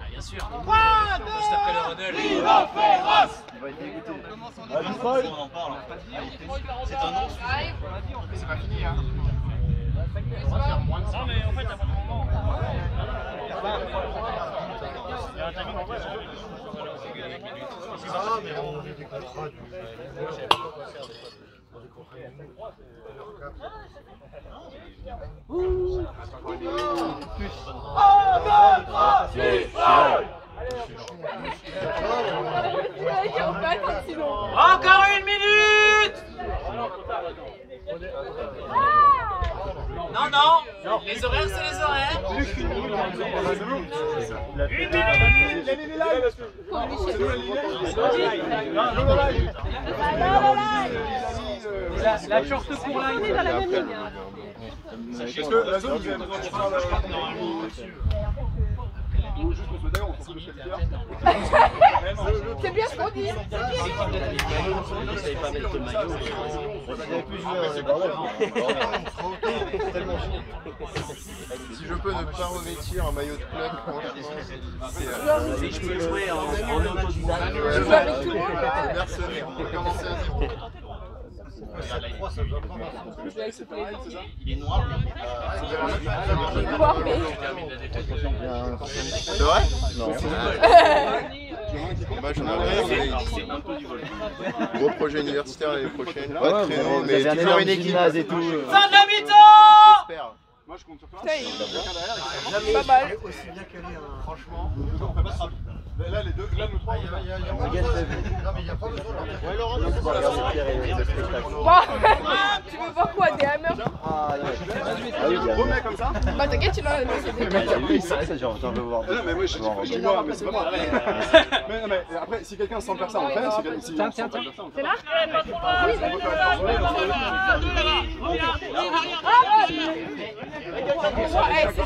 Ah, bien sûr. Juste après le Ronald. Il va être dégoûté. On en parle. C'est un nom. Mais c'est pas fini, hein. Non, mais en fait, à un moment. Ah, mais on est des contrats du. Encore une minute! Non, non, les horaires, c'est les horaires. Une La short pour là, il est dans la même ligne. Parce que la zone, vous avez besoin de faire normalement. Ou juste qu'on se d'ailleurs, on s'en fout de ce qu'elle C'est bien ce qu'on dit. Je savais pas mettre le maillot. On avait pu jouer tellement chaud. Si je peux ne pas revêtir un maillot de club, Si je peux jouer en autodidacte. mercenaire, on peut commencer à 0. Il est noir. Il est noir, mais... C'est vrai? Non. Bah, j'en avais gros projet universitaire l'année prochaine. Pas de créneau, mais toujours une équipe. Et tout. Fin de la mi-temps! J'espère. Moi, je compte sur toi. Pas mal. Aussi bien qu'elle est, Franchement, on peut pas se rappeler. Là, les deux, là, nous trois, Non, mais il n'y a pas besoin de leur dire. Tu veux voir quoi? Des hammers? remets comme ça. Bah t'inquiète, il en a J'en veux voir. Non, mais moi, je vois, mais c'est pas grave. Mais non, mais après, si quelqu'un sent faire ça, on le fait. Tiens. C'est là? C'est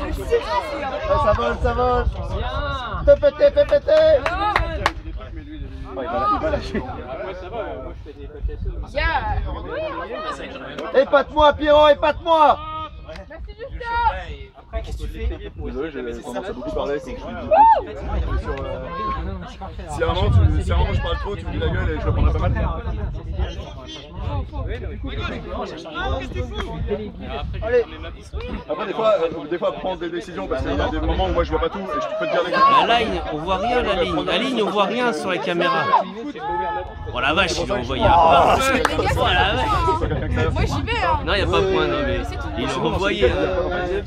le style. Ça vole. Fais péter. Il va lâcher. Yeah. Épate-moi, Pierrot, épate-moi. Merci Justin. Après, qu'est-ce que tu fais? Désolé, j'ai tendance à beaucoup parler quand je suis Si à un moment je parle trop, tu me dis la gueule et je le prendrai pas mal. Allez. Après des fois prendre des décisions parce qu'il y a des moments où moi je vois pas tout et je peux te dire des La ligne, on voit rien la ligne. La ligne, on voit rien sur les caméras. Oh la vache, il a envoyé un point. Oh la vache. Moi j'y vais hein. Non, il n'y a pas de point, non mais il a envoyé. Allez,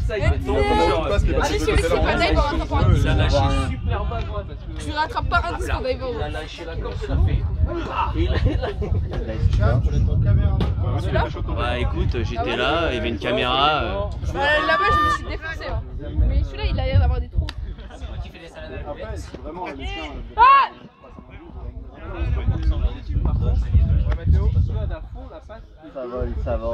celui qui pas dive en rattrapant un disque. Il a lâché super bas. Tu rattrapes pas un disque en dive. Il a lâché la corde, il a fait. Bah écoute, j'étais là, il y avait une caméra. Là-bas je me suis défoncé. Hein. Mais celui-là il a l'air d'avoir des trous. Ah! Ça va.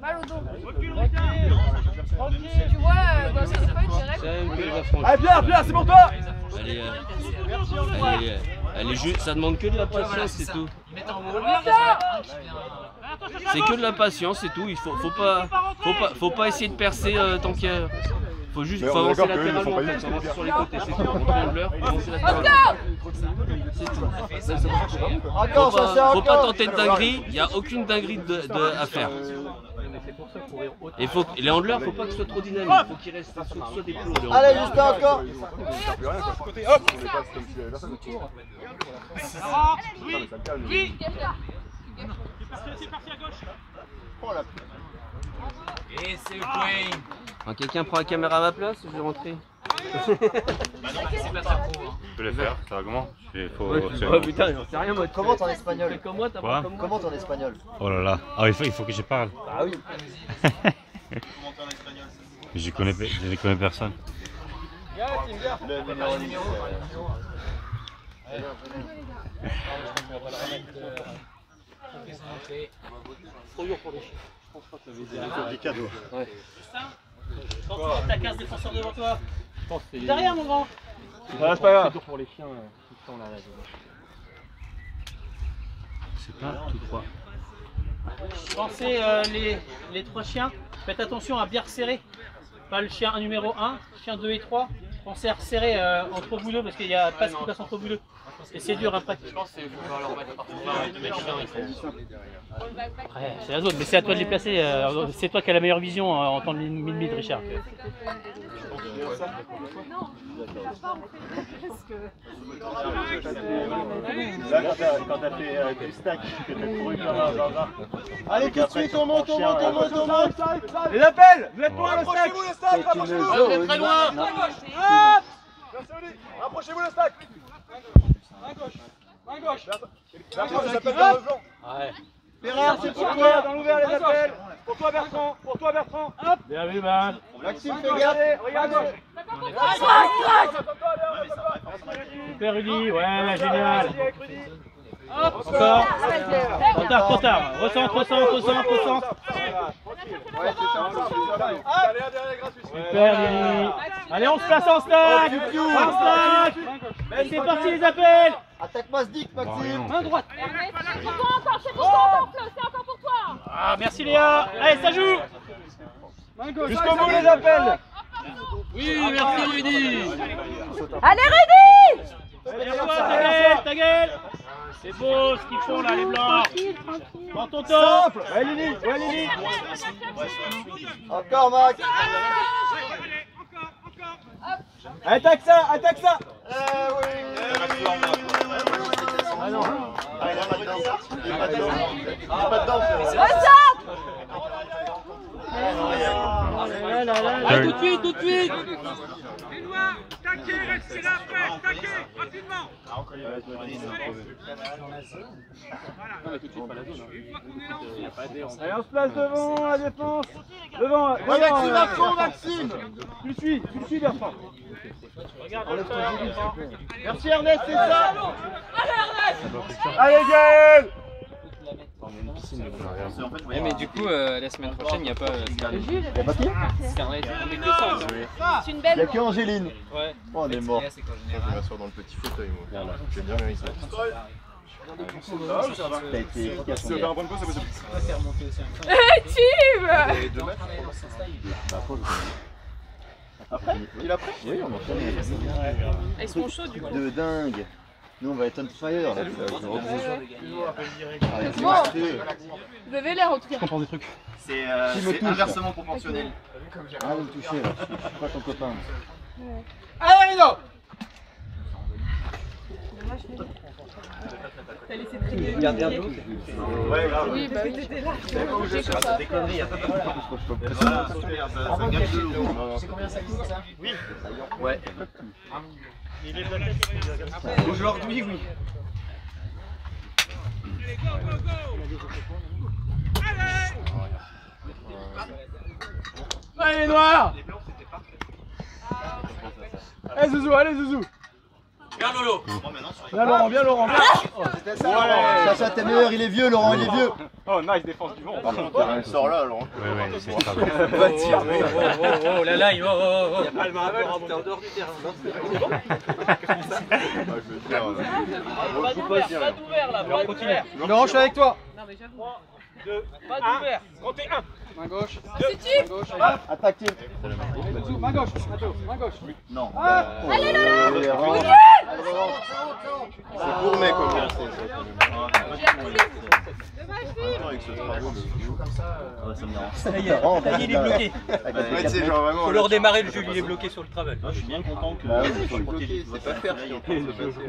Mal au dos. Tu vois, dans cette feuille direct. Allez, Pierre, c'est pour toi. Elle est juste, ça demande que de la patience, c'est tout. C'est que de la patience, c'est tout. Il faut pas essayer de percer tant qu'il y a. Faut juste avancer latéralement, avancer sur les côtés, c'est tout. Monter l'ampleur, avancer latéralement. C'est tout. Faut pas tenter de dinguerie, il n'y a aucune dinguerie à faire. Et les handlers, faut pas que ce soit trop dynamique, faut qu'ils restent soit des plots. Allez, juste encore. Oui. C'est parti à gauche. Et c'est le point. Quelqu'un prend la caméra à ma place, je vais rentrer. Tu peux le faire, ça va comment? Oh putain, j'en sais rien moi. Comment t'en espagnol? Comment t'en espagnol? Oh là là, ah, il faut que je parle. Ah oui. Je connais personne. Trop lourd pour les chiens. Je pense pas que ça veut dire. Ouais. Quand tu as 15 défenseurs devant toi. Derrière mon grand. C'est pas grave. C'est dur pour les chiens tout le temps là. C'est pas tout droit. Pensez les trois chiens. Faites attention à bien resserrer. Pas le chien numéro 1, chien 2 et 3. Pensez à resserrer entre vous deux parce qu'il y a pas ce qui passe entre vous deux. Et c'est dur après. Je pense qu'il faut leur mettre après, c'est la zone, mais c'est à toi de les placer. C'est toi qui as la meilleure vision en temps de mid-mid, Richard. Là, quand t'as fait du stack, que t'as couru comme un barbare. Allez, tout de suite, on monte. Les appels, vous êtes loin le stack. Vous êtes très loin. Rapprochez-vous le stack. Main gauche. Bérard, c'est pour toi. Dans l'ouvert les appels. Pour toi Bertrand. Hop. Bien vu, man. Maxime, fais gaffe. Regarde. Super Rudy, ouais, génial. Hop, encore. Trop tard. Recentre. Super Rudy. Allez, on se place en stack. C'est parti les appels. Attaque Masdic, Maxime. Main droite. C'est encore pour toi. Ah, merci Léa. Allez, ça joue. Jusqu'au bout les appels. Oui, merci Rudy. Allez Rudy. Ta gueule. C'est beau ce qu'ils font là, les blancs. Prends ton temps. Simple. Ouais, Lily. Encore, Max. Attaque ça. oui. Ah non. Ah, il a pas dedans. Allez, tout de suite. Benoît, taquez, restez là après, taquez, rapidement. Allez, on se place devant la défense. Devant. Maxime à fond, Maxime. Tu le suis Bertrand. Merci Ernest, c'est ça. Allez Gaël. Ouais, mais du coup, la semaine prochaine, il n'y a pas Scarlett. Il y a pas qui? Scarlett, on est que ça. C'est une Il belle. n'y a que Angéline. Ouais. Oh, on est mort. Je vais m'asseoir dans le petit fauteuil, moi. J'ai bien mérité. T'as été efficace. Si tu veux faire un point de pause, ça peut se Team. Et 2 mètres. Après il a pris. Oui, on enchaîne. Ils sont chauds du coup. De dingue. Nous on va être on fire là. Bon, vous avez l'air en tout cas. Comprends des trucs. C'est inversement proportionnel. Ah vous me touchez là, je suis pas ton copain. Allez non. T'as laissé traîner. Gardien d'eau. Ouais grave. Oui bah oui t'étais là. C'est des conneries, y'a pas de problème. C'est combien ça coûte ça? Oui. Ouais. Il est aujourd'hui oui. Allez les noirs. Allez Zouzou, allez Zouzou. Viens Lolo. Viens Laurent, viens Laurent. C'était ça Laurent. Ça t'es meilleur, il est vieux Laurent, il est vieux. Oh nice défense du vent. Il sort là Laurent. Ouais, c'est ça. Va tirer. Oh la line, oh. Il y a pas le marabel, c'était en dehors du terrain. Pas d'ouvert là, pas d'ouvert. Laurent, je suis avec toi. Non mais j'avoue. 2, pas d'ouvert. Comptez 1. Main gauche. C'est-tu? Gauche. Attaque team. Main gauche. Main gauche. Non. Allez Lolo. C'est gourmet comme ça. Avec ce travaux de comme ça. Ça me dérange. Ça y est, il est bloqué. C'est genre vraiment. Faut le redémarrer le jeu, il est bloqué sur le travel. Je suis bien content que. C'est pas faire qui en train de se passer.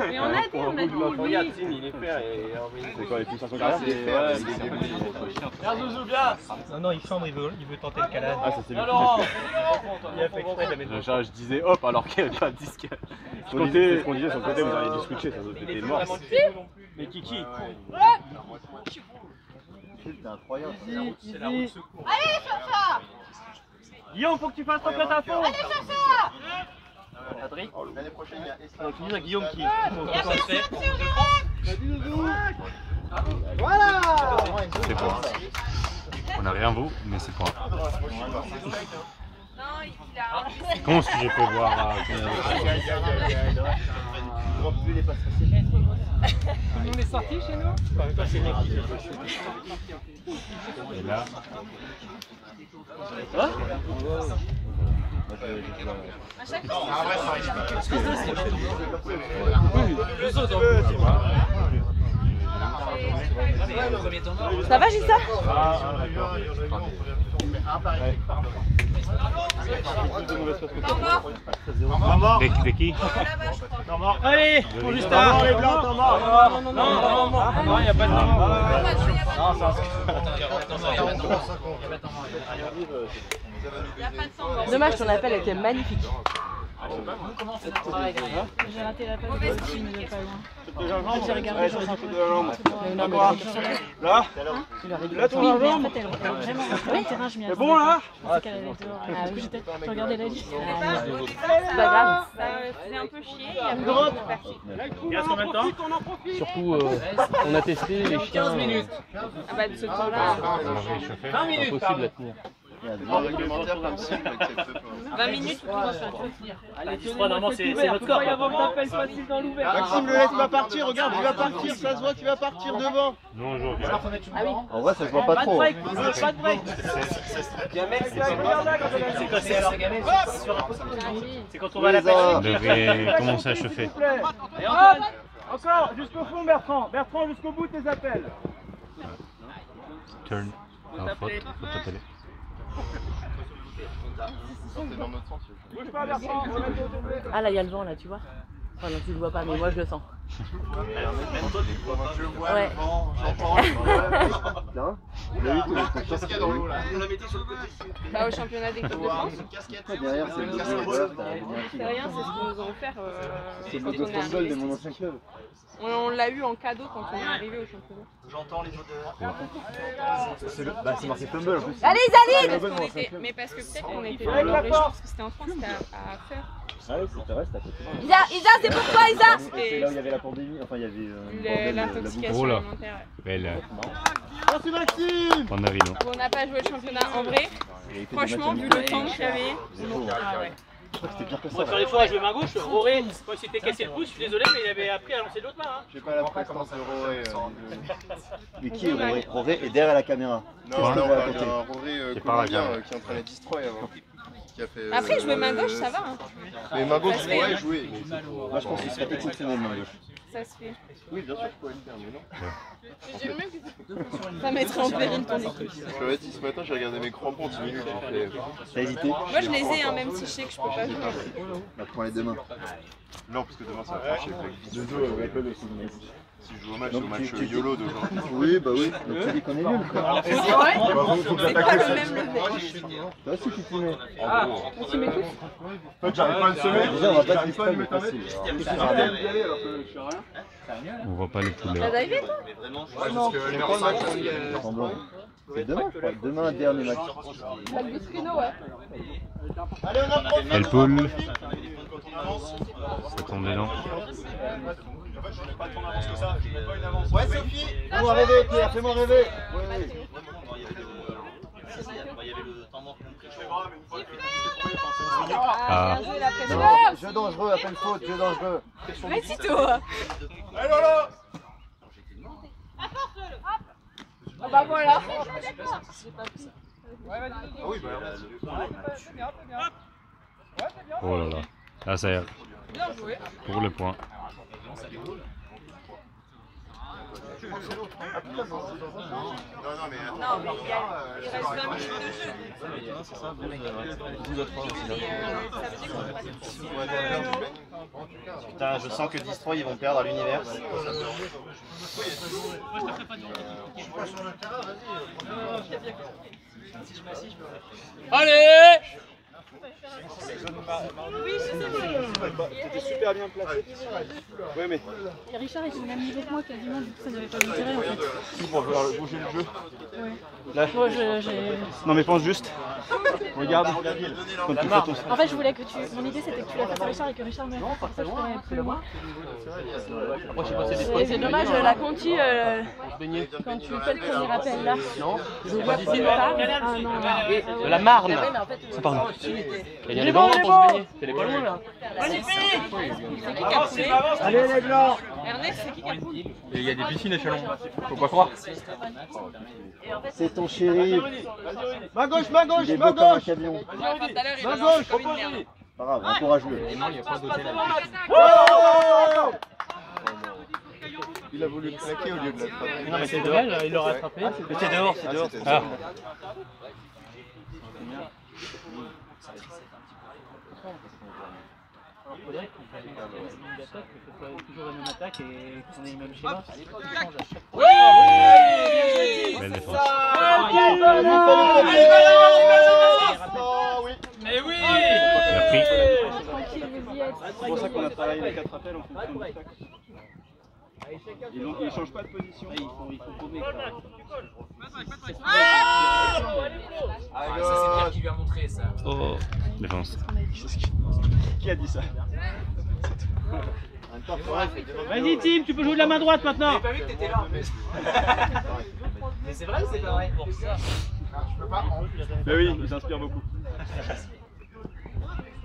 Mais on a dit Regarde, Tim, il est faire et C'est quoi les plus 500 c'est faire. Viens Zouzou, viens. Non, il chambre, il veut tenter le calade. Ah ça c'est bien. Alors. Il a fait exprès de la mettre. Je disais hop alors qu'il n'y avait pas de disque. Ce qu'on disait sur le côté, vous auriez dû switcher, ça aurait été mort. Mais Kiki. C'est incroyable. Allez Chacha. Guillaume, faut que tu fasses ton pète à fond. Allez Chacha. Adrien. L'année prochaine, il y a Tu dis à Guillaume qui Voilà. C'est pour. On n'a rien vous, mais c'est pour. Non, il a. Comment est-ce que je peux voir On est sortis chez nous. Et là. Ça va Gissa? De qui? Allez, pour Justin. Les blancs, temps mort. Non, il n'y a pas de temps mort. Dommage, ton appel était magnifique. J'ai raté la page de Delphine, il est pas loin. J'ai regardé, je là. Là, ton argent. En fait, elle vraiment sur le terrain, je m'y attendais. C'est bon là? C'est qu'elle allait dehors. Ah oui, je regardais la liste. C'est pas grave. Ça faisait un peu chier, et après on est parti. Il reste combien de temps? Surtout, on a testé les chiens. 15 minutes. Ah bah de ce temps-là. 20 minutes. Impossible à tenir. un réglementaire comme ça, il accepte pas. 20 minutes, tout le monde va tenir. Allez, 10-3, normalement, c'est notre score. Il y avoir d'appel facile dans l'ouvert. Maxime, le laisse pas partir, regarde, tu vas partir, ça se voit, tu vas partir devant. Non, je Ah oui. En vrai, ça se voit pas trop. Pas de break. Il y a un mec, c'est quand c'est alors gamin, c'est quand on va à la pêche. On devrait commencer à chauffer. Et Antoine, encore, jusqu'au fond, Bertrand. Bertrand, jusqu'au bout de tes appels. Turn. Ah, faut t'appeler. Bouge pas, Bertrand. Ah là, il y a le vent là, tu vois. Enfin non, tu le vois pas, mais moi je le sens. Ouais. Qu'est-ce qu'il y a dans l'eau là? Bah au championnat d'équipe de France. Derrière, c'est le C'est rien, c'est ce qu'ils nous ont offert c'est quand le on est football de arrivé. mon ancien club. On l'a eu en cadeau quand on est arrivé au championnat. J'entends les odeurs. C'est marqué Fumble en plus. Allez, Zaline! Mais parce que peut-être qu'on était dans le région, parce que c'était en France, c'était à faire. Ah oui, c'est reste à côté. Isa, c'est pour toi, Isa! C'est là où il y avait la pandémie, enfin il y avait L'intoxication Oh là. alimentaire. Belle. Merci Maxime. Pandarino. On n'a pas joué le championnat en vrai. Franchement, vu le temps qu'il y avait. Ah ouais. Je crois que c'était pire que ça. Moi, sur les fois à jouer main gauche, Roré, quand il s'était cassé le pouce, je suis désolé, mais il avait appris à lancer de l'autre main. Hein. J'ai pas la prestance de Roré. Mais qui est Roré? Roré est derrière la caméra. Non, là on parle d'un Roré colombien qui est en train de destroy avant. qui a fait. Après, jouer main gauche, ça va. Hein. Mais main gauche, Ça se je fait, pourrais hein. jouer. Moi, je pense qu'il serait exceptionnel main gauche. Ça se fait. Oui, bien sûr, je pourrais le faire, mais non. J'aime mieux que ça mettrait en péril ton équipe. Je t'avais dit ce matin, j'ai regardé mes crampons 10 minutes. T'as hésité? Moi, je les ai, hein, même si je sais que je peux pas jouer. Bah, prends les deux mains. Non, parce que demain, ça va fâcher. De dos avec le aussi. Si je joue au match, c'est au match YOLO d'aujourd'hui. Oui, bah oui. Donc tu dis qu'on est nul, quoi. C'est vrai? Faut que C'est pas j'attaque le même level. Toi aussi, tu t'y mets. Ah, on s'y met tous? En fait, j'arrive pas à le semer. Déjà, on va pas te distraire, mais facile. On voit pas les poulets. T'as divé, toi? Non, les matchs, c'est demain, je crois. Demain, dernier match. Avec du screen, ouais. Allez, on apprend. Quelle poule? Attendez, non. En fait, je n'ai pas tant d'avance que ça. Je n'ai pas une avance. Ouais, Sophie. Fais-moi rêver, Pierre, fais-moi rêver. Oui, oui. Ah. Jeu dangereux, appelle faute, jeu dangereux. Mais si toi. Allez, Lola. Ah bah voilà. Oh là là. Là, ça y est. Pour le point. Non, mais il reste 20 minutes de jeu. c'est ça, 12 à 3 aussi. Putain, je sens que 10-3 ils vont perdre à l'univers. Allez! Oui, je sais. T'étais super bien placé. Oui, mais. Et Richard est au même niveau que moi quasiment, du coup ça n'avait pas d'intérêt en fait. Si, pour bouger le jeu. Ouais. Là. Moi, Non, mais pense juste. Regarde. Quand tu fais ton... En fait, je voulais que tu. Mon idée c'était que tu la fasses à Richard et que Richard me. Comme ça, je pourrais plus loin. C'est dommage, la conti, quand tu fais le premier appel là. Non, je vois plus tard. Ah non. De la Marne. Pardon. Il y a les bons pour se baigner. C'est les ballons là. Magnifique! C'est qui qui a poulé? Allez, les blancs! Ernest, c'est qui qui a poulé? Il y a des piscines à Chalon. Faut pas croire. C'est ton chéri. Main gauche, main gauche, Il est main beau comme un gauche. camion. Enfin, tout à l'heure, il Main a gauche, lancé comme une merde. Pas grave, encourage-le. Il n'y a pas d'hôtel là. Il a voulu le claquer au lieu de l'attraper. Non mais c'est dommage, il l'aura attrapé. C'est dehors, c'est dehors. Ah. Faudrait qu'on fasse une ligne d'attaque, que ce soit toujours la même attaque et qu'on ait le même schéma. Oui! Belle C'est défense. ça! Mais oui! Il a pris. C'est pour ça qu'on a travaillé les 4 appels en fonction du stack. Ils ne changent pas de position. Il faut paumer quoi. Ah, ça c'est Pierre qui lui a montré ça. Oh. Défense. Qui a dit ça? Vas-y Tim, tu peux jouer de la main droite maintenant. J'avais pas vu que t'étais là en plus. Mais c'est vrai ou c'est pas vrai? Pour ça. Mais oui, il s'inspire beaucoup.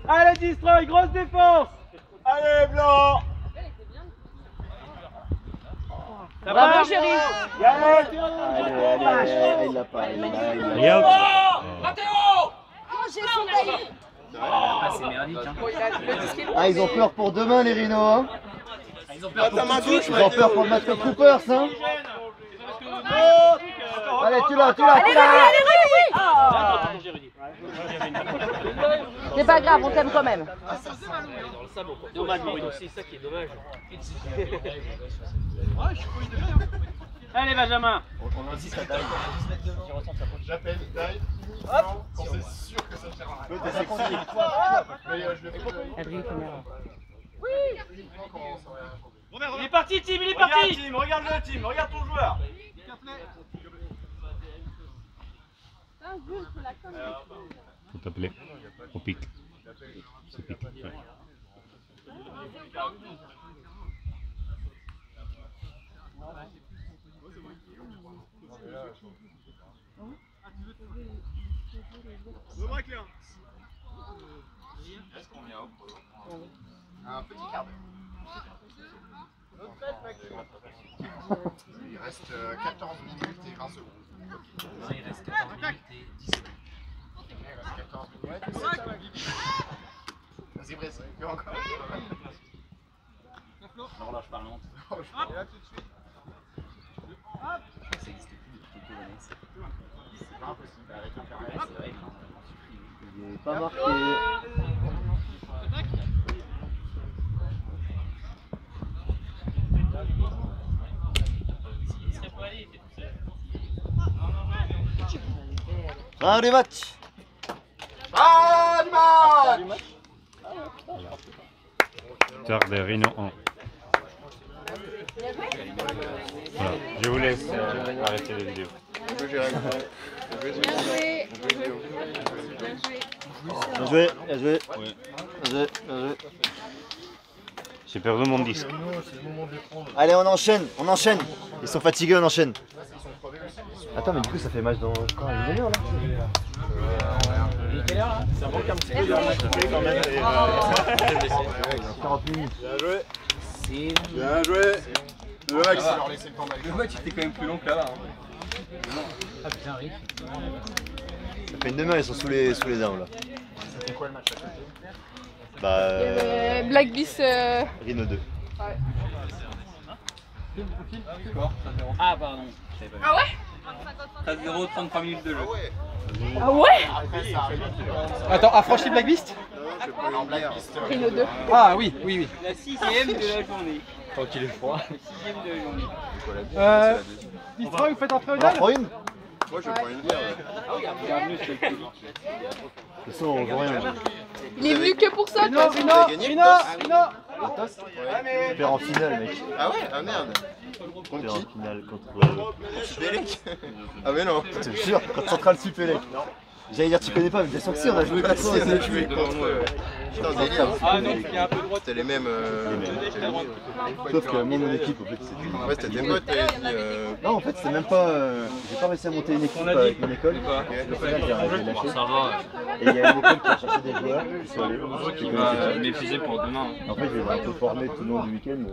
Allez, destroy, grosse défense! Allez, blanc! Bravo, chérie! Allez, il l'a pas. Et out. Ah, c'est merdique hein. Ah, ils ont peur pour demain, les rhinos, hein? Ils ont peur pour tout de suite. Ils ont peur pour le match contre Coopers, hein? Allez, tu l'as! C'est pas grave, on t'aime quand même. Dommage, c'est ça qui est dommage. Allez Benjamin. On a dit ça daille. J'appelle Dai. Hop! C'est sûr que ça ne sert à rien. T'es sexy. Mais je le fais. Il est parti, Tim, il est parti! Regarde le Tim, regarde ton joueur! Faut t'appeler. Au pic. C'est pic. Ouais. Un petit quart d'heure. Il reste 14 minutes et 20 secondes. Il reste 14 minutes et 10 secondes. Il reste 14 minutes et 7 secondes. Non, là, je parle lente. C'est pas impossible. Il n'est pas marqué. Ah, du match. Ah, du match. Tard de Rhino 1. Voilà, je vous laisse arrêter la vidéo. Bien joué, bien joué. Oui. Bien joué, bien joué. J'ai perdu mon disque. Allez, on enchaîne, on enchaîne. Ils sont fatigués, on enchaîne. Attends, mais du coup, ça fait match dans quand une demi-heure là. Quelle heure là? Ça manque un petit peu de match quand même. 40 minutes. Bien joué. Bien joué. Le Max. Le match était quand même plus long que là. Ah putain, oui. Ça fait une demi-heure, ils sont sous les armes là. C'était quoi le match à côté? Bah. Black Beast. Rhino 2. Ouais. Ah, pardon. Ah ouais? 13-0, 33 minutes de jeu. Ah ouais? Attends, affranchi Black Beast? Rhino 2. Ah oui, oui, oui. La 6ème de la journée. Tant qu'il est froid. La 6ème de la journée. Distra, vous faites un On en pré-rodal? prend une? Moi je prends une bière. Bienvenue sur le public. De toute façon, on joue rien. Il est venu que pour ça, Rhino, toi. Rhino. Tu perds en finale, mec. Ah ouais? Ah merde. Tu perds en finale contre. Supélec. Ah mais non. Je te jure, contre Central Supélec. J'allais dire, tu connais pas, mais bien sûr que si, on a joué contre toi. On a joué contre. Putain, délire. Ah non, il y a un peu de droite. C'était les mêmes. Sauf que moi, mon équipe, en fait, c'était. Ouais, c'était tes potes, t'avais dit. Non, en fait, c'est même pas. J'ai pas réussi à monter une équipe avec une école. Au final, j'ai lâché. Ça va. Et il y a une école qui a cherché des joueurs qui sont allés. Qui va m'épuiser pour demain. En fait, je vais un peu former tout le long du week-end.